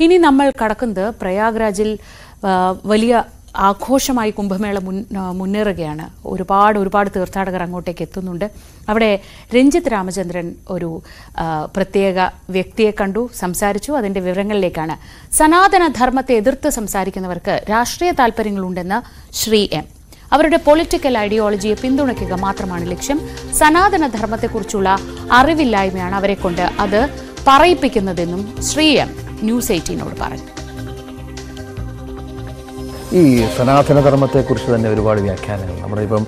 ഇനി നമ്മൾ കടക്കുന്നത് പ്രയാഗ്രാജിൽ വലിയ ആഘോഷമായി കുംഭമേള മുന്നേറുകയാണ്. ഒരുപാട് തീർത്ഥാടകർ അങ്ങോട്ടേക്ക് എത്തുന്നുണ്ട്. അവിടെ രഞ്ജിത്ത് രാമചന്ദ്രൻ ഒരു പ്രത്യേക വ്യക്തിയെ കണ്ടു, സംസാരിച്ചു. അതിന്റെ വിവരങ്ങളിലേക്കാണ്. സനാതന ധർമ്മത്തെ എതിർത്ത് സംസാരിക്കുന്നവർക്ക് രാഷ്ട്രീയ താൽപര്യങ്ങളുണ്ടെന്ന് ശ്രീ എം. അവരുടെ പൊളിറ്റിക്കൽ ഐഡിയോളജിയെ പിന്തുണയ്ക്കുക മാത്രമാണ് ലക്ഷ്യം. സനാതന ധർമ്മത്തെക്കുറിച്ചുള്ള അറിവില്ലായ്മയാണ് അവരെ കൊണ്ട് അത് പറയിപ്പിക്കുന്നതെന്നും ശ്രീ എം ന്യൂസ് 18നോട് പറഞ്ഞു. ഈ സനാതനധർമ്മത്തെക്കുറിച്ച് തന്നെ ഒരുപാട് വ്യാഖ്യാനങ്ങൾ നമ്മുടെ ഇപ്പം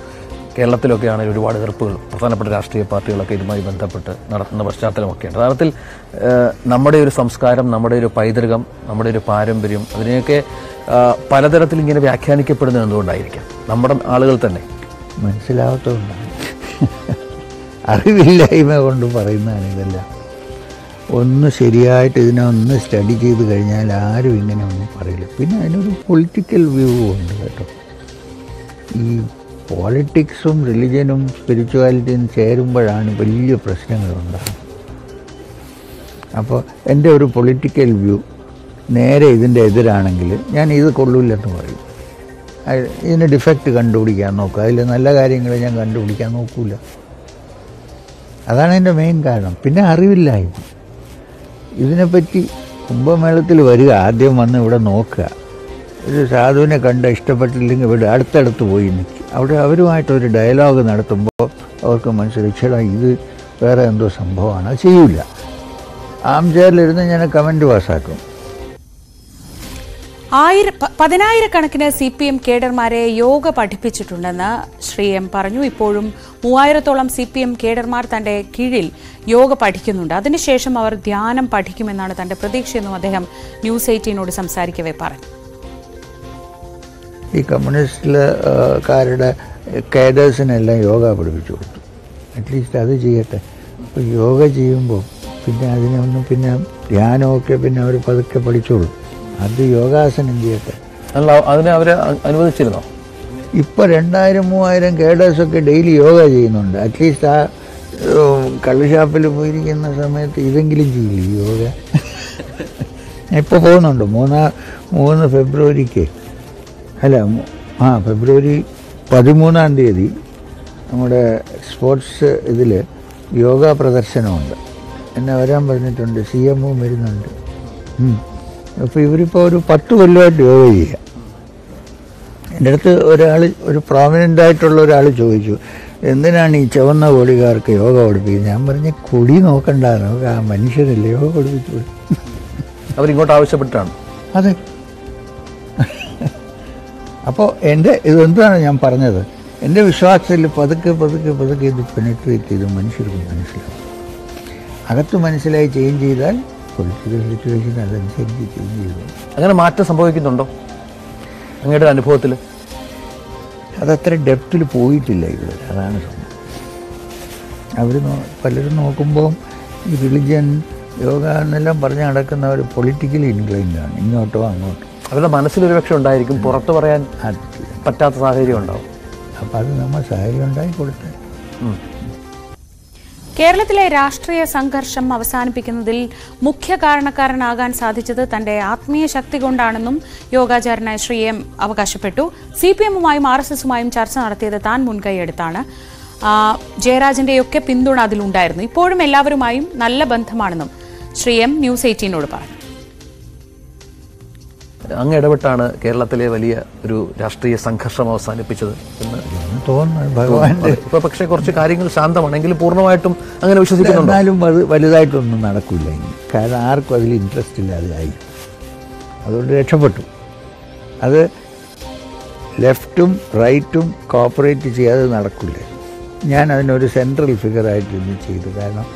കേരളത്തിലൊക്കെ ആണെങ്കിൽ ഒരുപാട് എതിർപ്പുകൾ പ്രധാനപ്പെട്ട രാഷ്ട്രീയ പാർട്ടികളൊക്കെ ഇതുമായി ബന്ധപ്പെട്ട് നടത്തുന്ന പശ്ചാത്തലമൊക്കെയുണ്ട്. യഥാർത്ഥത്തിൽ നമ്മുടെ ഒരു സംസ്കാരം, നമ്മുടെ ഒരു പൈതൃകം, നമ്മുടെ ഒരു പാരമ്പര്യം, അതിനെയൊക്കെ പലതരത്തിൽ ഇങ്ങനെ വ്യാഖ്യാനിക്കപ്പെടുന്നത് എന്തുകൊണ്ടായിരിക്കാം? നമ്മുടെ ആളുകൾ തന്നെ മനസ്സിലാവാത്തതുകൊണ്ടാണ്, അറിവില്ലായ്മ കൊണ്ട് പറയുന്നതാണ് ഇതെല്ലാം. ഒന്ന് ശരിയായിട്ട് ഇതിനെ ഒന്ന് സ്റ്റഡി ചെയ്ത് കഴിഞ്ഞാൽ ആരും ഇങ്ങനെ ഒന്നും പറയില്ല. പിന്നെ അതിനൊരു പൊളിറ്റിക്കൽ വ്യൂ ഉണ്ട് കേട്ടോ. ഈ പോളിറ്റിക്സും റിലിജനും സ്പിരിച്വാലിറ്റിയും ചേരുമ്പോഴാണ് വലിയ പ്രശ്നങ്ങളുണ്ടാകുന്നത്. അപ്പോൾ എൻ്റെ ഒരു പൊളിറ്റിക്കൽ വ്യൂ നേരെ ഇതിൻ്റെ എതിരാണെങ്കിൽ ഞാൻ ഇത് കൊള്ളില്ലെന്ന് പറയും. ഇതിന് ഡിഫക്റ്റ് കണ്ടുപിടിക്കാൻ നോക്കുക, അതിൽ നല്ല കാര്യങ്ങൾ ഞാൻ കണ്ടുപിടിക്കാൻ നോക്കൂല. അതാണ് എൻ്റെ മെയിൻ കാരണം. പിന്നെ അറിവില്ലായ്മ. ഇതിനെപ്പറ്റി കുംഭമേളത്തിൽ വരിക, ആദ്യം വന്ന് ഇവിടെ നോക്കുക. ഒരു സാധുവിനെ കണ്ട് ഇഷ്ടപ്പെട്ടില്ലെങ്കിൽ ഇവിടെ അടുത്തടുത്ത് പോയി നിൽക്കുക. അവിടെ അവരുമായിട്ടൊരു ഡയലോഗ് നടത്തുമ്പോൾ അവർക്ക് മനസ്സിലായിച്ചേടാ ഇത് വേറെ എന്തോ സംഭവമാണ്. അത് ചെയ്യൂല. ആം ചെയറിലിരുന്ന് ഞാൻ കമൻറ്റ് പാസ്സാക്കും. 10,000-കണക്കിന് CPM കേഡർമാരെ യോഗ പഠിപ്പിച്ചിട്ടുണ്ടെന്ന് ശ്രീ എം പറഞ്ഞു. ഇപ്പോഴും 3000-ഓളം CPM കേഡർമാർ തന്റെ കീഴിൽ യോഗ പഠിക്കുന്നുണ്ട്. അതിനുശേഷം അവർ ധ്യാനം പഠിക്കുമെന്നാണ് തന്റെ പ്രതീക്ഷയെന്നും അദ്ദേഹം ന്യൂസ് 18നോട് സംസാരിക്കവേ പറഞ്ഞു. ഈ കമ്മ്യൂണിസ്റ്റുകാരുടെ കേഡേഴ്സിനെല്ലാം യോഗ പഠിപ്പിച്ചു കൊടുത്തു. അറ്റ്ലീസ്റ്റ് അത് ചെയ്യട്ടെ. അപ്പോൾ യോഗ ചെയ്യുമ്പോൾ പിന്നെ അതിനൊന്നും പിന്നെ ധ്യാനമൊക്കെ പിന്നെ അവർ പതുക്കെ പഠിച്ചോളൂ. അത് യോഗാസനം ചെയ്യട്ടെ. അല്ല, അതിനെ അവർ അനുവദിച്ചിരുന്നോ? ഇപ്പോൾ 2000-3000 കേഡേഴ്സൊക്കെ ഡെയിലി യോഗ ചെയ്യുന്നുണ്ട്. അറ്റ്ലീസ്റ്റ് ആ കള്ളുഷാപ്പിൽ പോയിരിക്കുന്ന സമയത്ത് ഇതെങ്കിലും ചെയ്യില്ല യോഗ. ഇപ്പോൾ പോകുന്നുണ്ട്. 3 ഫെബ്രുവരിക്ക് ഫെബ്രുവരി 13-ാം തീയതി നമ്മുടെ സ്പോർട്സ് ഇതിൽ യോഗ പ്രദർശനമുണ്ട്. എന്നെ വരാൻ പറഞ്ഞിട്ടുണ്ട്. CM വരുന്നുണ്ട്. അപ്പോൾ ഇവരിപ്പോൾ ഒരു 10 കൊല്ലമായിട്ട് യോഗ ചെയ്യുക. എൻ്റെ അടുത്ത് ഒരു പ്രോമിനൻ്റ് ആയിട്ടുള്ള ഒരാൾ ചോദിച്ചു, എന്തിനാണ് ഈ ചുവന്ന കൊടികാർക്ക് യോഗ പഠിപ്പിക്കുന്നത്? ഞാൻ പറഞ്ഞ കൊടി നോക്കണ്ട, നമുക്ക് ആ മനുഷ്യരല്ലേ യോഗ പഠിപ്പിച്ചു. അവരിങ്ങോട്ട് ആവശ്യപ്പെട്ടാണ്. അതെ. അപ്പോൾ ഇതെന്താണ് ഞാൻ പറഞ്ഞത്, എൻ്റെ വിശ്വാസത്തിൽ പതുക്കെ ഇത് പെനിട്രേറ്റ് ചെയ്ത് മനുഷ്യർക്ക് മനസ്സിലാവും. അകത്ത് മനസ്സിലായി ചേഞ്ച് ചെയ്താൽ പൊളിറ്റിക്കൽ സിറ്റുവേഷൻ അതനുസരിച്ച് ചേഞ്ച് ചെയ്തു. അങ്ങനെ മാറ്റം സംഭവിക്കുന്നുണ്ടോ അങ്ങയുടെ അനുഭവത്തിൽ? അതത്ര ഡെപ്തിൽ പോയിട്ടില്ല ഇതുവരെ. അതാണ് സംഭവം. പലരും നോക്കുമ്പോൾ ഈ റിലിജൻ യോഗ എന്നെല്ലാം പറഞ്ഞ് നടക്കുന്ന ഒരു പൊളിറ്റിക്കലി ഇൻക്ലൈൻഡാണ്, ഇങ്ങോട്ടോ അങ്ങോട്ടോ. അവരുടെ മനസ്സിലൊരു പക്ഷെ ഉണ്ടായിരിക്കും, പുറത്ത് പറയാൻ പറ്റാത്ത സാഹചര്യം ഉണ്ടാവും. അപ്പോൾ അത് നമ്മൾ സാഹചര്യം ഉണ്ടായി കൊടുത്തേ. കേരളത്തിലെ രാഷ്ട്രീയ സംഘർഷം അവസാനിപ്പിക്കുന്നതിൽ മുഖ്യ കാരണക്കാരനാകാൻ സാധിച്ചത് തന്റെ ആത്മീയ ശക്തി കൊണ്ടാണെന്നും യോഗാചാര്യനായ ശ്രീ എം അവകാശപ്പെട്ടു. CPM-ഉമായും RSS-ഉമായും ചർച്ച നടത്തിയത് താൻ മുൻകൈയെടുത്താണ്. ജയരാജന്റെയൊക്കെ പിന്തുണ അതിലുണ്ടായിരുന്നു. ഇപ്പോഴും എല്ലാവരുമായും നല്ല ബന്ധമാണെന്നും ശ്രീ എം ന്യൂസ് 18നോട് പറഞ്ഞു. അങ്ങ് ഇടപെട്ടാണ് കേരളത്തിലെ വലിയ ഒരു രാഷ്ട്രീയ സംഘർഷം അവസാനിപ്പിച്ചത് എന്ന് തോന്നുന്നു. ഭഗവാന്റെ ഇപ്പൊ പക്ഷേ കുറച്ച് കാര്യങ്ങൾ ശാന്തമാണെങ്കിലും പൂർണ്ണമായിട്ടും അങ്ങനെ വിശ്വസിക്കുന്നുണ്ട്. എന്നാലും അത് വലുതായിട്ടൊന്നും നടക്കില്ല ഇനി. കാരണം ആർക്കും അതിൽ ഇൻട്രസ്റ്റ് ഇല്ലാതെയായി. അതുകൊണ്ട് രക്ഷപ്പെട്ടു. അത് ലെഫ്റ്റും റൈറ്റും കോപ്പറേറ്റ് ചെയ്യാതെ നടക്കില്ല. ഞാൻ അതിനൊരു സെൻട്രൽ ഫിഗറായിട്ട് ഇന്ന് ചെയ്തു. കാരണം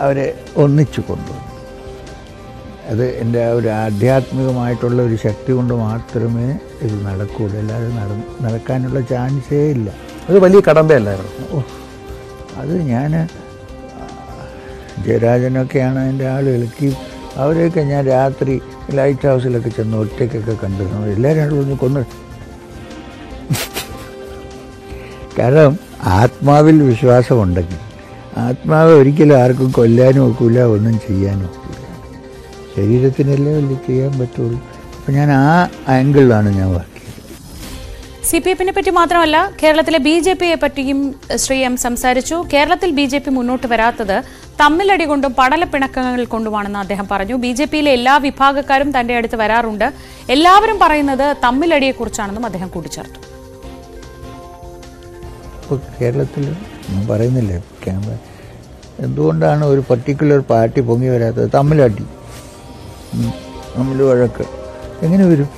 അവരെ ഒന്നിച്ചു കൊണ്ടുവന്നു. അത് എൻ്റെ ആ ഒരു ആധ്യാത്മികമായിട്ടുള്ള ഒരു ശക്തി കൊണ്ട് മാത്രമേ ഇത് നടക്കുകയുള്ളൂ. അല്ലാതെ നടക്കാനുള്ള ചാൻസേ ഇല്ല. അത് വലിയ കടമ്പയല്ലായിരുന്നു. അത് ഞാൻ ജയരാജനൊക്കെയാണ് എൻ്റെ ആളുകൾക്ക്. അവരെയൊക്കെ ഞാൻ രാത്രി ലൈറ്റ് ഹൗസിലൊക്കെ ചെന്ന് ഒറ്റയ്ക്കൊക്കെ കണ്ടിരുന്നു. എല്ലാവരും ഒന്ന് കൊന്ന്. കാരണം ആത്മാവിൽ വിശ്വാസമുണ്ടെങ്കിൽ ആത്മാവ് ഒരിക്കലും ആർക്കും കൊല്ലാനും ഒക്കില്ല, ഒന്നും ചെയ്യാനും ഒക്കില്ല. ശരീരത്തിനല്ലേ വലിയ ചെയ്യാൻ പറ്റുള്ളൂ. അപ്പം ഞാൻ ആ ആംഗിളിലാണ് ഞാൻ വർക്ക് ചെയ്തത്. CPF-നെ പറ്റി മാത്രമല്ല കേരളത്തിലെ BJP-യെ പറ്റിയും ശ്രീ എം സംസാരിച്ചു. കേരളത്തിൽ BJP മുന്നോട്ട് വരാത്തത് തമ്മിലടി കൊണ്ടും പടലപ്പിണക്കങ്ങൾ കൊണ്ടുമാണെന്ന് അദ്ദേഹം പറഞ്ഞു. BJP-യിലെ എല്ലാ വിഭാഗക്കാരും തന്റെ അടുത്ത് വരാറുണ്ട്, എല്ലാവരും പറയുന്നത് തമ്മിലടിയെക്കുറിച്ചാണെന്നും അദ്ദേഹം കൂട്ടിച്ചേർത്തു. ഇപ്പോൾ കേരളത്തിൽ ഞാൻ പറയുന്നില്ലേ, ക്യാമ്പ് എന്തുകൊണ്ടാണ് ഒരു പർട്ടിക്കുലർ പാർട്ടി പൊങ്ങി വരാത്തത്? തമ്മിലടി, തമ്മിൽ വഴക്ക് എങ്ങനെ വരും?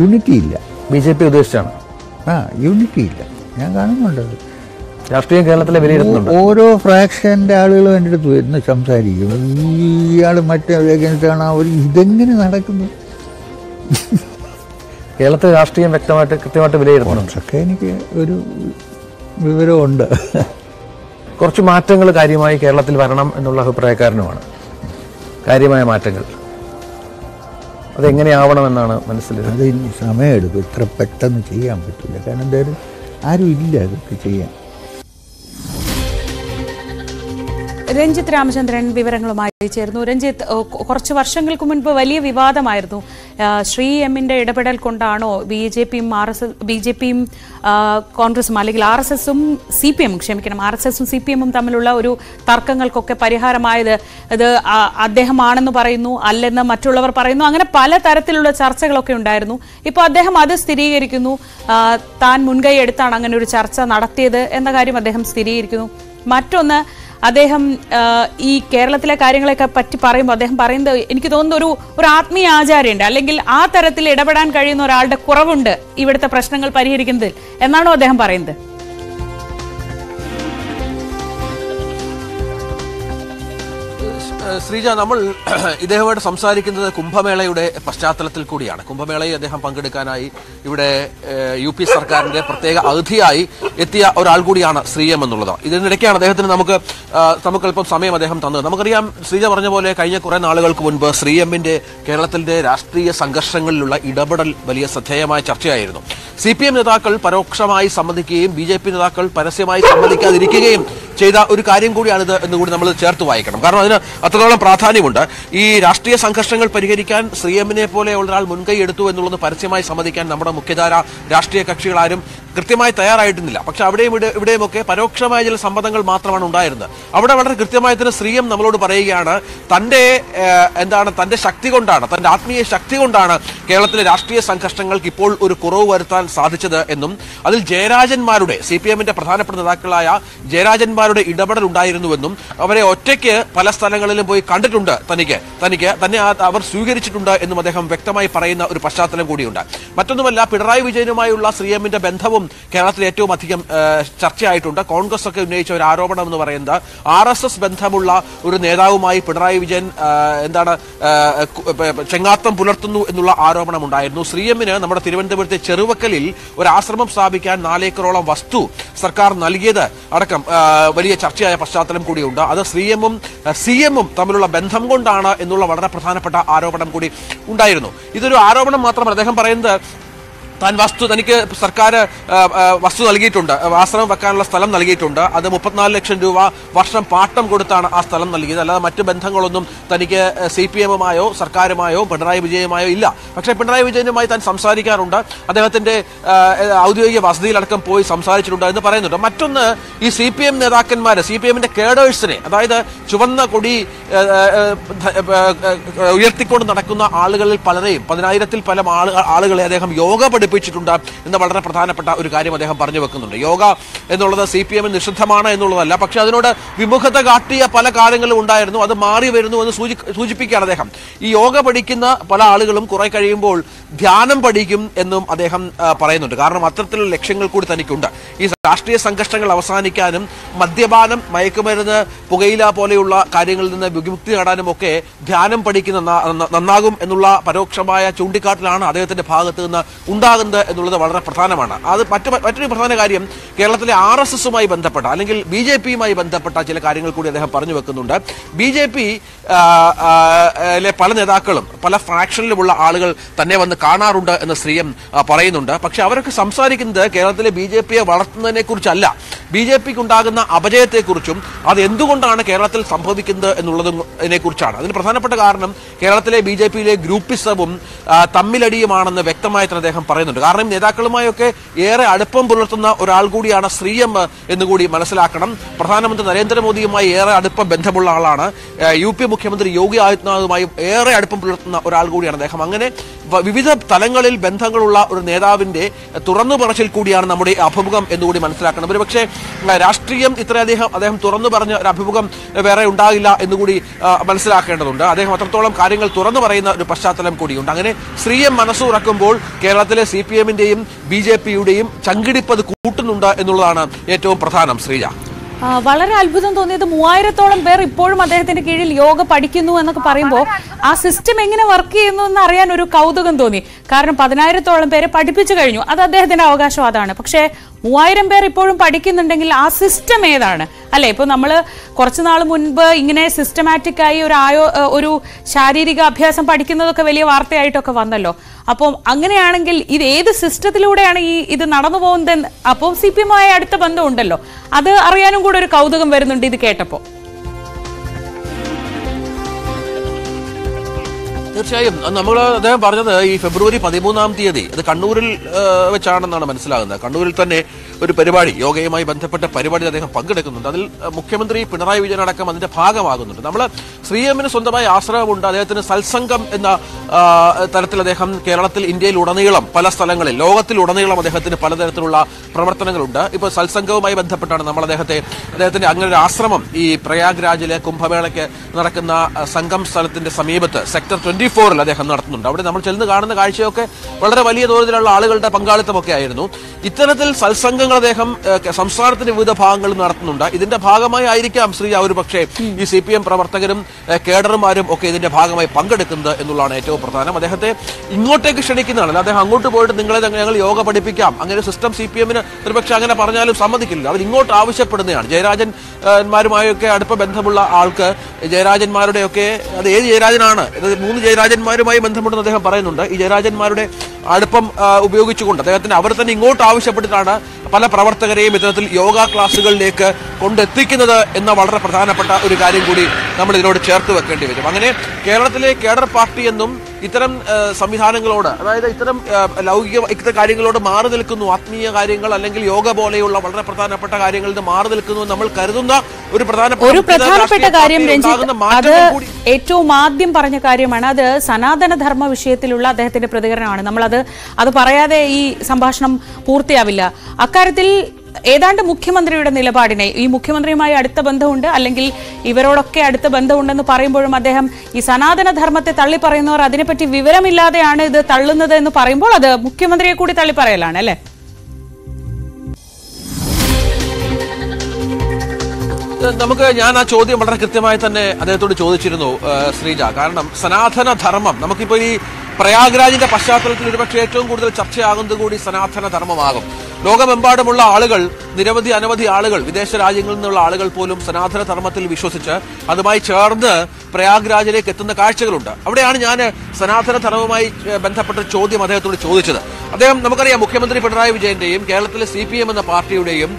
യൂണിറ്റി ഇല്ല. BJP ഉദ്ദേശിച്ചാണ്. യൂണിറ്റി ഇല്ല, ഞാൻ കാണുന്നുണ്ടത്. രാഷ്ട്രീയം കേരളത്തിലെ വിലയിരുത്തുന്നുണ്ട്. ഓരോ ഫ്രാക്ഷൻ്റെ ആളുകളും എൻ്റെ അടുത്ത് വരുന്ന സംസാരിക്കും, ഇയാൾ മറ്റേ അഗേൻസ്റ്റാണ്, അവർ ഇതെങ്ങനെ നടക്കുന്നു? കേരളത്തിലെ രാഷ്ട്രീയം കൃത്യമായിട്ട് വിലയിരുത്തുന്നു. ഒക്കെ എനിക്ക് ഒരു വിവരമുണ്ട്. കുറച്ച് മാറ്റങ്ങൾ കാര്യമായി കേരളത്തിൽ വരണം എന്നുള്ള അഭിപ്രായക്കാരനുമാണ്. കാര്യമായ മാറ്റങ്ങൾ അതെങ്ങനെയാവണമെന്നാണ് മനസ്സിലായത്. അത് ഇനി സമയമെടുക്കും, ഇത്ര പെട്ടെന്ന് ചെയ്യാൻ പറ്റില്ല. കാരണം എന്തായാലും ആരും ഇല്ല അതൊക്കെ ചെയ്യാൻ. രഞ്ജിത്ത് രാമചന്ദ്രൻ വിവരങ്ങളുമായി ചേർന്നു. രഞ്ജിത്ത്, കുറച്ച് മുൻപ് വലിയ വിവാദമായിരുന്നു. ശ്രീ എമ്മിന്റെ ഇടപെടൽ കൊണ്ടാണോ BJP-യും കോൺഗ്രസും അല്ലെങ്കിൽ RSS-ഉം CPM-ഉം തമ്മിലുള്ള ഒരു തർക്കങ്ങൾക്കൊക്കെ പരിഹാരമായത്? ഇത് അദ്ദേഹമാണെന്ന് പറയുന്നു, അല്ലെന്ന് മറ്റുള്ളവർ പറയുന്നു. അങ്ങനെ പലതരത്തിലുള്ള ചർച്ചകളൊക്കെ ഉണ്ടായിരുന്നു. ഇപ്പോൾ അദ്ദേഹം അത് സ്ഥിരീകരിക്കുന്നു, താൻ മുൻകൈ എടുത്താണ് അങ്ങനെ ഒരു ചർച്ച നടത്തിയത് എന്ന കാര്യം അദ്ദേഹം സ്ഥിരീകരിക്കുന്നു. മറ്റൊന്ന്, അദ്ദേഹം ഈ കേരളത്തിലെ കാര്യങ്ങളെയൊക്കെ പറ്റി പറയുമ്പോൾ അദ്ദേഹം പറയുന്നത്, എനിക്ക് തോന്നുന്നു ഒരു ആത്മീയ ആചാര്യമുണ്ട്, അല്ലെങ്കിൽ ആ തരത്തിൽ ഇടപെടാൻ കഴിയുന്ന ഒരാളുടെ കുറവുണ്ട് ഇവിടുത്തെ പ്രശ്നങ്ങൾ പരിഹരിക്കുന്നതിൽ എന്നാണോ അദ്ദേഹം പറയുന്നത്? ശ്രീജ, നമ്മൾ ഇദ്ദേഹമായിട്ട് സംസാരിക്കുന്നത് കുംഭമേളയുടെ പശ്ചാത്തലത്തിൽ കൂടിയാണ്. കുംഭമേളയിൽ അദ്ദേഹം പങ്കെടുക്കാനായി ഇവിടെ UP സർക്കാരിന്റെ പ്രത്യേക അതിഥിയായി എത്തിയ ഒരാൾ കൂടിയാണ് ശ്രീ എം എന്നുള്ളത്. ഇതിനിടയ്ക്കാണ് അദ്ദേഹത്തിന് നമുക്ക് അല്പം സമയം അദ്ദേഹം തന്നത്. നമുക്കറിയാം, ശ്രീജ പറഞ്ഞ പോലെ കഴിഞ്ഞ കുറെ നാളുകൾക്ക് മുൻപ് ശ്രീ എമ്മിന്റെ കേരളത്തിന്റെ രാഷ്ട്രീയ സംഘർഷങ്ങളിലുള്ള ഇടപെടൽ വലിയ ശ്രദ്ധേയമായ ചർച്ചയായിരുന്നു. CPM നേതാക്കൾ പരോക്ഷമായി സമ്മതിക്കുകയും BJP നേതാക്കൾ പരസ്യമായി സമ്മതിക്കാതിരിക്കുകയും ചെയ്ത ഒരു കാര്യം കൂടിയാണിത് എന്നുകൂടി നമ്മൾ ചേർത്ത് വായിക്കണം. കാരണം അതിന് അത്രത്തോളം പ്രാധാന്യമുണ്ട്. ഈ രാഷ്ട്രീയ സംഘർഷങ്ങൾ പരിഹരിക്കാൻ ശ്രീ എമ്മിനെ പോലെ ഒരാൾ മുൻകൈ എടുത്തു എന്നുള്ളത് പരസ്യമായി സമ്മതിക്കാൻ നമ്മുടെ മുഖ്യധാര രാഷ്ട്രീയ കക്ഷികളാരും കൃത്യമായി തയ്യാറായിരുന്നില്ല. പക്ഷെ ഇവിടെയുമൊക്കെ പരോക്ഷമായ ചില സമ്മതങ്ങൾ മാത്രമാണ് ഉണ്ടായിരുന്നത്. അവിടെ വളരെ കൃത്യമായി തന്നെ ശ്രീ എം നമ്മളോട് പറയുകയാണ്, തന്റെ ശക്തി കൊണ്ടാണ്, തന്റെ ആത്മീയ ശക്തി കൊണ്ടാണ് കേരളത്തിലെ രാഷ്ട്രീയ സംഘർഷങ്ങൾക്ക് ഇപ്പോൾ ഒരു കുറവ് വരുത്താൻ സാധിച്ചത് എന്നും അതിൽ ജയരാജന്മാരുടെ CPM-ന്റെ പ്രധാനപ്പെട്ട നേതാക്കളായ ജയരാജന്മാരുടെ ഇടപെടൽ ഉണ്ടായിരുന്നുവെന്നും അവരെ ഒറ്റയ്ക്ക് പല സ്ഥലങ്ങളിലും പോയി കണ്ടിട്ടുണ്ട്, തന്നെ അവർ സ്വീകരിച്ചിട്ടുണ്ട് എന്നും അദ്ദേഹം വ്യക്തമായി പറയുന്ന ഒരു പശ്ചാത്തലം കൂടിയുണ്ട്. മറ്റൊന്നുമല്ല, പിണറായി വിജയനുമായുള്ള ശ്രീ എമ്മിന്റെ ബന്ധവും കേരളത്തിൽ ഏറ്റവും അധികം ചർച്ചയായിട്ടുണ്ട്. കോൺഗ്രസ് ഒക്കെ ഉന്നയിച്ച ഒരു ആരോപണം എന്ന് പറയുന്നത് RSS ബന്ധമുള്ള ഒരു നേതാവുമായി പിണറായി വിജയൻ ചെങ്ങാത്തം പുലർത്തുന്നു എന്നുള്ള ആരോപണം ഉണ്ടായിരുന്നു. ശ്രീ എമ്മിന് നമ്മുടെ തിരുവനന്തപുരത്തെ ചെറുവക്കലിൽ ഒരു ആശ്രമം സ്ഥാപിക്കാൻ 4 ഏക്കറോളം വസ്തു സർക്കാർ നൽകിയത് അടക്കം വലിയ ചർച്ചയായ പശ്ചാത്തലം കൂടിയുണ്ട്. അത് ശ്രീ എമ്മും CM-ഉം തമ്മിലുള്ള ബന്ധം കൊണ്ടാണ് എന്നുള്ള വളരെ പ്രധാനപ്പെട്ട ആരോപണം കൂടി ഉണ്ടായിരുന്നു. ഇതൊരു ആരോപണം മാത്രമല്ല, അദ്ദേഹം പറയുന്നത് തനിക്ക് സർക്കാർ വസ്തു നൽകിയിട്ടുണ്ട്, ആശ്രമം വെക്കാനുള്ള സ്ഥലം നൽകിയിട്ടുണ്ട്. അത് 34 ലക്ഷം രൂപ വർഷം പാട്ടം കൊടുത്താണ് ആ സ്ഥലം നൽകിയത്. അല്ലാതെ മറ്റു ബന്ധങ്ങളൊന്നും തനിക്ക് CPM-ഉമായോ സർക്കാരുമായോ പിണറായി വിജയനുമായോ ഇല്ല. പക്ഷേ പിണറായി വിജയനുമായി താൻ സംസാരിക്കാറുണ്ട്, അദ്ദേഹത്തിന്റെ ഔദ്യോഗിക വസതിയിലടക്കം പോയി സംസാരിച്ചിട്ടുണ്ട് എന്ന് പറയുന്നുണ്ട്. മറ്റൊന്ന്, ഈ CPM നേതാക്കന്മാരെ, CPM-ന്റെ കേഡേഴ്സിനെ, അതായത് ചുവന്ന കൊടി ഉയർത്തിക്കൊണ്ട് നടക്കുന്ന ആളുകളിൽ പലരെയും 10,000-ൽ പല ആളുകളെ അദ്ദേഹം യോഗ പഠിപ്പിച്ചിട്ടുണ്ട് എന്ന വളരെ പ്രധാനപ്പെട്ട ഒരു കാര്യം അദ്ദേഹം പറഞ്ഞു വെക്കുന്നുണ്ട്. യോഗ എന്നുള്ളത് CPM നിഷിദ്ധമാണ് എന്നുള്ളതല്ല, പക്ഷെ അതിനോട് വിമുഖത കാട്ടിയ പല കാര്യങ്ങളും ഉണ്ടായിരുന്നു, അത് മാറി വരുന്നു എന്ന് സൂചിപ്പിക്കുകയാണ് അദ്ദേഹം. ഈ യോഗ പഠിക്കുന്ന പല ആളുകളും കുറെ കഴിയുമ്പോൾ ധ്യാനം പഠിക്കും എന്നും അദ്ദേഹം പറയുന്നുണ്ട്. കാരണം അത്തരത്തിലുള്ള ലക്ഷ്യങ്ങൾ കൂടി തനിക്കുണ്ട്. ഈ രാഷ്ട്രീയ സംഘർഷങ്ങൾ അവസാനിക്കാനും മദ്യപാനം, മയക്കുമരുന്ന്, പുകയില പോലെയുള്ള കാര്യങ്ങളിൽ നിന്ന് വിമുക്തി നേടാനും ഒക്കെ ധ്യാനം പഠിക്കുന്ന നന്നാകും എന്നുള്ള പരോക്ഷമായ ചൂണ്ടിക്കാട്ടിലാണ് അദ്ദേഹത്തിന്റെ ഭാഗത്ത് നിന്ന് ഉണ്ടാകുന്നത് ഉണ്ടാകുന്നത് എന്നുള്ളത് വളരെ പ്രധാനമാണ്. അത് മറ്റൊരു പ്രധാന കാര്യം കേരളത്തിലെ RSSുമായി ബന്ധപ്പെട്ട അല്ലെങ്കിൽ BJPയുമായി ബന്ധപ്പെട്ട ചില കാര്യങ്ങൾ കൂടി അദ്ദേഹം പറഞ്ഞു വെക്കുന്നുണ്ട്. BJP പല നേതാക്കളും പല ഫ്രാക്ഷനിലുമുള്ള ആളുകൾ തന്നെ വന്ന് കാണാറുണ്ട് എന്ന് ശ്രീയം പറയുന്നുണ്ട്. പക്ഷെ അവരൊക്കെ സംസാരിക്കുന്നത് കേരളത്തിലെ BJPയെ വളർത്തുന്നതിനെ കുറിച്ചല്ല, BJPക്ക് ഉണ്ടാകുന്ന അപജയത്തെക്കുറിച്ചും അത് എന്തുകൊണ്ടാണ് കേരളത്തിൽ സംഭവിക്കുന്നത് എന്നുള്ളതിനെ കുറിച്ചാണ്. അതിന് പ്രധാനപ്പെട്ട കാരണം കേരളത്തിലെ BJPയിലെ ഗ്രൂപ്പിസവും തമ്മിലടിയുമാണെന്ന് വ്യക്തമായി തന്നെ അദ്ദേഹം പറയുന്നുണ്ട്. കാരണം നേതാക്കളുമായൊക്കെ ഏറെ അടുപ്പം പുലർത്തുന്ന ഒരാൾ കൂടിയാണ് ശ്രീയം എന്നുകൂടി മനസ്സിലാക്കണം. പ്രധാനമന്ത്രി നരേന്ദ്രമോദിയുമായി ഏറെ അടുപ്പം ബന്ധമുള്ള ആളാണ്. UP മുഖ്യമന്ത്രി യോഗി ആദിത്യനാഥുമായും ഏറെ അടുപ്പം പുലർത്തുന്ന ഒരാൾ കൂടിയാണ് അദ്ദേഹം. അങ്ങനെ വിവിധ തലങ്ങളിൽ ബന്ധങ്ങളുള്ള ഒരു നേതാവിന്റെ തുറന്നു പറച്ചിൽ കൂടിയാണ് നമ്മുടെ അഭിമുഖം എന്നുകൂടി മനസ്സിലാക്കണം. ഒരുപക്ഷെ രാഷ്ട്രീയം ഇത്രയധികം അദ്ദേഹം തുറന്നു പറഞ്ഞ ഒരു അഭിമുഖം വേറെ ഉണ്ടാകില്ല എന്നുകൂടി മനസ്സിലാക്കേണ്ടതുണ്ട്. അദ്ദേഹം അത്രത്തോളം കാര്യങ്ങൾ തുറന്നു പറയുന്ന ഒരു പശ്ചാത്തലം കൂടിയുണ്ട്. അങ്ങനെ ശ്രീയം മനസ്സുറക്കുമ്പോൾ കേരളത്തിലെ CPMന്റെയും BJPയുടെയും ചങ്കിടിപ്പത് കൂട്ടുന്നുണ്ട് എന്നുള്ളതാണ് ഏറ്റവും പ്രധാനം. ശ്രീജ, വളരെ അത്ഭുതം തോന്നിയത് 3000-ഓളം പേർ ഇപ്പോഴും അദ്ദേഹത്തിന്റെ കീഴിൽ യോഗ പഠിക്കുന്നു എന്നൊക്കെ പറയുമ്പോൾ ആ സിസ്റ്റം എങ്ങനെ വർക്ക് ചെയ്യുന്നു എന്ന് അറിയാൻ ഒരു കൗതുകം തോന്നി. കാരണം 10,000-ഓളം പേരെ പഠിപ്പിച്ചു കഴിഞ്ഞു, അത് അദ്ദേഹത്തിന്റെ അവകാശവാദമാണ്. പക്ഷേ 3000 പേർ ഇപ്പോഴും പഠിക്കുന്നുണ്ടെങ്കിൽ ആ സിസ്റ്റം ഏതാണ്? അല്ലെ, ഇപ്പൊ നമ്മൾ കുറച്ചു നാൾ മുൻപ് ഇങ്ങനെ സിസ്റ്റമാറ്റിക് ആയി ഒരു ശാരീരിക അഭ്യാസം പഠിക്കുന്നതൊക്കെ വലിയ വാർത്തയായിട്ടൊക്കെ വന്നല്ലോ. അപ്പം അങ്ങനെയാണെങ്കിൽ ഇത് ഏത് സിസ്റ്റത്തിലൂടെയാണ് ഇത് നടന്നു പോകുന്നത്? അപ്പം CPMമായി അടുത്ത ബന്ധമുണ്ടല്ലോ, അത് അറിയാനും കൂടെ ഒരു കൗതുകം വരുന്നുണ്ട് ഇത് കേട്ടപ്പോ. തീർച്ചയായും അദ്ദേഹം പറഞ്ഞത് ഈ ഫെബ്രുവരി 13-ാം തീയതി അത് കണ്ണൂരിൽ വെച്ചാണെന്നാണ് മനസ്സിലാകുന്നത്. കണ്ണൂരിൽ തന്നെ ഒരു പരിപാടി, യോഗയുമായി ബന്ധപ്പെട്ട പരിപാടി അദ്ദേഹം പങ്കെടുക്കുന്നുണ്ട്. അതിൽ മുഖ്യമന്ത്രി പിണറായി വിജയൻ അടക്കം അതിന്റെ ഭാഗമാകുന്നുണ്ട്. നമ്മൾ ശ്രീഎമ്മിന് സ്വന്തമായി ആശ്രയമുണ്ട്. അദ്ദേഹത്തിന് സത്സംഗം എന്ന തരത്തിൽ അദ്ദേഹം കേരളത്തിൽ, ഇന്ത്യയിലുടനീളം പല സ്ഥലങ്ങളിൽ, ലോകത്തിലുടനീളം അദ്ദേഹത്തിന് പലതരത്തിലുള്ള പ്രവർത്തനങ്ങളുണ്ട്. ഇപ്പോൾ സത്സംഗവുമായി ബന്ധപ്പെട്ടാണ് നമ്മൾ അദ്ദേഹത്തിന്റെ അങ്ങനെ ഒരു ആശ്രമം ഈ പ്രയാഗ്രാജിലെ കുംഭമേളയ്ക്ക് നടക്കുന്ന സംഗം സ്ഥലത്തിന്റെ സമീപത്ത് സെക്ടർ 24-ൽ അദ്ദേഹം നടത്തുന്നുണ്ട്. അവിടെ നമ്മൾ ചെന്ന് കാണുന്ന കാഴ്ചയൊക്കെ വളരെ വലിയ തോതിലുള്ള ആളുകളുടെ പങ്കാളിത്തമൊക്കെ ആയിരുന്നു. ഇത്തരത്തിൽ സത്സംഗങ്ങൾ അദ്ദേഹം സംസ്ഥാനത്തിന്റെ വിവിധ ഭാഗങ്ങളിൽ നടത്തുന്നുണ്ട്. ഇതിന്റെ ഭാഗമായി ആയിരിക്കാം ഒരു പക്ഷേ ഈ CPM പ്രവർത്തകരും കേഡർമാരും ഒക്കെ ഇതിന്റെ ഭാഗമായി പങ്കെടുക്കുന്നത് എന്നുള്ളതാണ് ഏറ്റവും പ്രധാനം. അദ്ദേഹത്തെ ഇങ്ങോട്ടേക്ക് ക്ഷണിക്കുന്നതാണ്, അദ്ദേഹം അങ്ങോട്ട് പോയിട്ട് നിങ്ങളെ ഞങ്ങൾ യോഗ പഠിപ്പിക്കാം, അങ്ങനെ സിസ്റ്റം CPMന് ഒരുപക്ഷെ അങ്ങനെ പറഞ്ഞാലും സമ്മതിക്കില്ല. അവർ ഇങ്ങോട്ട് ആവശ്യപ്പെടുന്നതാണ്. ജയരാജന്മാരുമായൊക്കെ അടുത്ത ബന്ധമുള്ള ആൾക്ക് ജയരാജന്മാരുടെയൊക്കെ, അത് ഏത് ജയരാജനാണ്, 3 ജയരാജന്മാരുമായി ബന്ധമുണ്ടെന്ന് അദ്ദേഹം പറയുന്നുണ്ട്. ഈ ജയരാജന്മാരുടെ അടുപ്പം ഉപയോഗിച്ചുകൊണ്ട് അവർ തന്നെ ഇങ്ങോട്ട് ആവശ്യപ്പെട്ടിട്ടാണ് പല പ്രവർത്തകരെയും ഇത്തരത്തിൽ യോഗ ക്ലാസുകളിലേക്ക് കൊണ്ടെത്തിക്കുന്നത് എന്ന വളരെ പ്രധാനപ്പെട്ട ഒരു കാര്യം കൂടി നമ്മൾ ഇതിനോട് ചേർത്ത് വെക്കേണ്ടി വരും. അങ്ങനെ കേരളത്തിലെ കേഡർ പാർട്ടി എന്നും ഇത്തരം സംവിധാനങ്ങളോട്, അതായത് ഇത്തരം ഇത്തരം കാര്യങ്ങളോട് മാറി നിൽക്കുന്നു, ആത്മീയ കാര്യങ്ങൾ അല്ലെങ്കിൽ യോഗ പോലെയുള്ള വളരെ പ്രധാനപ്പെട്ട കാര്യങ്ങളിൽ നിന്ന് മാറി നിൽക്കുന്നു നമ്മൾ കരുതുന്ന ഒരു പ്രധാനപ്പെട്ട കാര്യം രഞ്ജിത്ത്, അത് ഏറ്റവും ആദ്യം പറഞ്ഞ കാര്യമാണ്. അത് സനാതനധർമ്മ വിഷയത്തിലുള്ള അദ്ദേഹത്തിന്റെ പ്രതികരണമാണ്. അത് പറയാതെ ഈ സംഭാഷണം പൂർത്തിയാവില്ല. അക്കാര്യത്തിൽ ഏതാണ്ട് മുഖ്യമന്ത്രിയുടെ നിലപാടിനെ, ഈ മുഖ്യമന്ത്രിയുമായി അടുത്ത ബന്ധമുണ്ട് അല്ലെങ്കിൽ ഇവരോടൊക്കെ അടുത്ത ബന്ധമുണ്ടെന്ന് പറയുമ്പോഴും അദ്ദേഹം ഈ സനാതനധർമ്മത്തെ തള്ളിപ്പറയുന്നവർ അതിനെപ്പറ്റി വിവരമില്ലാതെയാണ് ഇത് തള്ളുന്നത് എന്ന് പറയുമ്പോൾ അത് മുഖ്യമന്ത്രിയെ കൂടി തള്ളിപ്പറയലാണ് അല്ലേ? ഞാൻ ആ ചോദ്യം വളരെ കൃത്യമായി തന്നെ അദ്ദേഹത്തോട് ചോദിച്ചിരുന്നു ശ്രീജ. കാരണം സനാതന ധർമ്മം നമുക്കിപ്പോ ഈ പ്രയാഗ്രാജിന്റെ പശ്ചാത്തലത്തിൽ ഒരുപക്ഷെ ഏറ്റവും കൂടുതൽ ചർച്ചയാകുന്നത് കൂടി സനാതന ധർമ്മമാകും. ലോകമെമ്പാടുമുള്ള ആളുകൾ, അനവധി ആളുകൾ, വിദേശ രാജ്യങ്ങളിൽ നിന്നുള്ള ആളുകൾ പോലും സനാതന ധർമ്മത്തിൽ വിശ്വസിച്ച് അതുമായി ചേർന്ന് പ്രയാഗ്രാജിലേക്ക് എത്തുന്ന കാഴ്ചകളുണ്ട്. അവിടെയാണ് ഞാൻ സനാതന ധർമ്മവുമായി ബന്ധപ്പെട്ട ചോദ്യം അദ്ദേഹത്തോട് ചോദിച്ചത്. നമുക്കറിയാം മുഖ്യമന്ത്രി പിണറായി വിജയന്റെയും കേരളത്തിലെ CPM എന്ന പാർട്ടിയുടെയും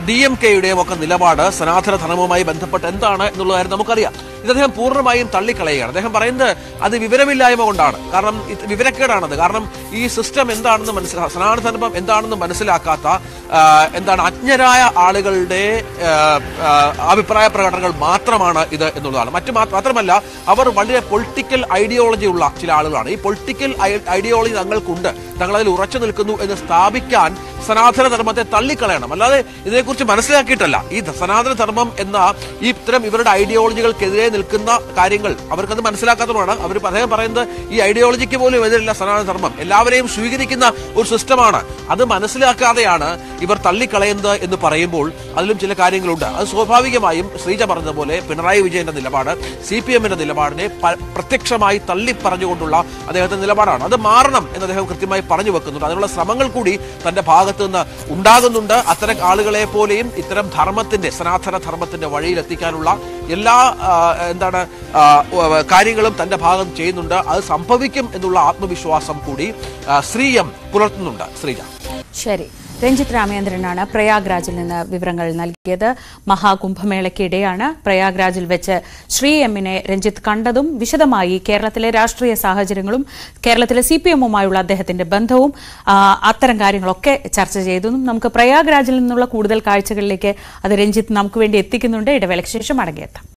DMKയുടെയും ഒക്കെ നിലപാട് സനാതന ധർമ്മവുമായി ബന്ധപ്പെട്ട് എന്താണ് എന്നുള്ള കാര്യം നമുക്കറിയാം. ഇത് അദ്ദേഹം പൂർണ്ണമായും തള്ളിക്കളയുകയാണ്. അദ്ദേഹം പറയുന്നത് അത് വിവരമില്ലായ്മ കൊണ്ടാണ്, കാരണം വിവരക്കേടാണത്. കാരണം ഈ സിസ്റ്റം എന്താണെന്ന് സനാതന ധർമ്മം എന്താണെന്ന് മനസ്സിലാക്കാത്ത അജ്ഞരായ ആളുകളുടെ അഭിപ്രായ പ്രകടനങ്ങൾ മാത്രമാണ് ഇത് എന്നുള്ളതാണ്. മാത്രമല്ല അവർ വളരെ പൊളിറ്റിക്കൽ ഐഡിയോളജി ഉള്ള ചില ആളുകളാണ്. ഈ പൊളിറ്റിക്കൽ ഐഡിയോളജി തങ്ങൾക്കുണ്ട്, തങ്ങളതിൽ ഉറച്ചു നിൽക്കുന്നു എന്ന് സ്ഥാപിക്കാൻ സനാതന ധർമ്മത്തെ തള്ളിക്കളയണം. അല്ലാതെ ഇതിനെക്കുറിച്ച് മനസ്സിലാക്കിയിട്ടല്ല. ഈ സനാതന ധർമ്മം എന്ന ഈ ഇത്തരം ഇവരുടെ ഐഡിയോളജികൾക്കെതിരെ നിൽക്കുന്ന കാര്യങ്ങൾ അവർക്കത് മനസ്സിലാക്കാത്തതുകൊണ്ടാണ് അദ്ദേഹം പറയുന്നത് ഈ ഐഡിയോളജിക്ക് പോലും എതിരില്ല സനാതന ധർമ്മം, എല്ലാവരെയും സ്വീകരിക്കുന്ന ഒരു സിസ്റ്റമാണ്. അത് മനസ്സിലാക്കാതെയാണ് ഇവർ തള്ളിക്കളയുന്നത് എന്ന് പറയുമ്പോൾ അതിലും ചില കാര്യങ്ങളുണ്ട്. അത് സ്വാഭാവികമായും ശ്രീജ പറഞ്ഞതുപോലെ പിണറായി വിജയന്റെ നിലപാട്, CPM-ന്റെ നിലപാടിനെ പ്രത്യക്ഷമായി തള്ളിപ്പറഞ്ഞുകൊണ്ടുള്ള അദ്ദേഹത്തിന്റെ നിലപാടാണ്. അത് മാറണം എന്ന് അദ്ദേഹം കൃത്യമായി പറഞ്ഞു വെക്കുന്നുണ്ട്. അതിനുള്ള ശ്രമങ്ങൾ കൂടി തന്റെ ഭാഗത്ത് നിന്ന് ഉണ്ടാകുന്നുണ്ട്. അത്തരം ആളുകളെ പോലെയും ഇത്തരം ധർമ്മത്തിന്റെ, സനാതന ധർമ്മത്തിന്റെ വഴിയിൽ എത്തിക്കാനുള്ള എല്ലാ കാര്യങ്ങളും തന്റെ ഭാഗം ചെയ്യുന്നുണ്ട്. അത് സംഭവിക്കും എന്നുള്ള ആത്മവിശ്വാസം കൂടി ശ്രീ എം പുലർത്തുന്നുണ്ട്. ശ്രീജ. ശരി, രഞ്ജിത്ത് രാമചന്ദ്രനാണ് പ്രയാഗ്രാജിൽ നിന്ന് വിവരങ്ങൾ നൽകിയത്. മഹാകുംഭമേളയ്ക്കിടെയാണ് പ്രയാഗ്രാജിൽ വെച്ച് ശ്രീ എമ്മിനെ രഞ്ജിത്ത് കണ്ടതും വിശദമായി കേരളത്തിലെ രാഷ്ട്രീയ സാഹചര്യങ്ങളും കേരളത്തിലെ CPM-ഉമായുള്ള അദ്ദേഹത്തിന്റെ ബന്ധവും അത്തരം കാര്യങ്ങളൊക്കെ ചർച്ച ചെയ്തതും. നമുക്ക് പ്രയാഗ്രാജിൽ നിന്നുള്ള കൂടുതൽ കാഴ്ചകളിലേക്ക് അത് രഞ്ജിത്ത് നമുക്ക് വേണ്ടി എത്തിക്കുന്നുണ്ട്. ഇടവേളയ്ക്ക് ശേഷം മടങ്ങിയെത്താം.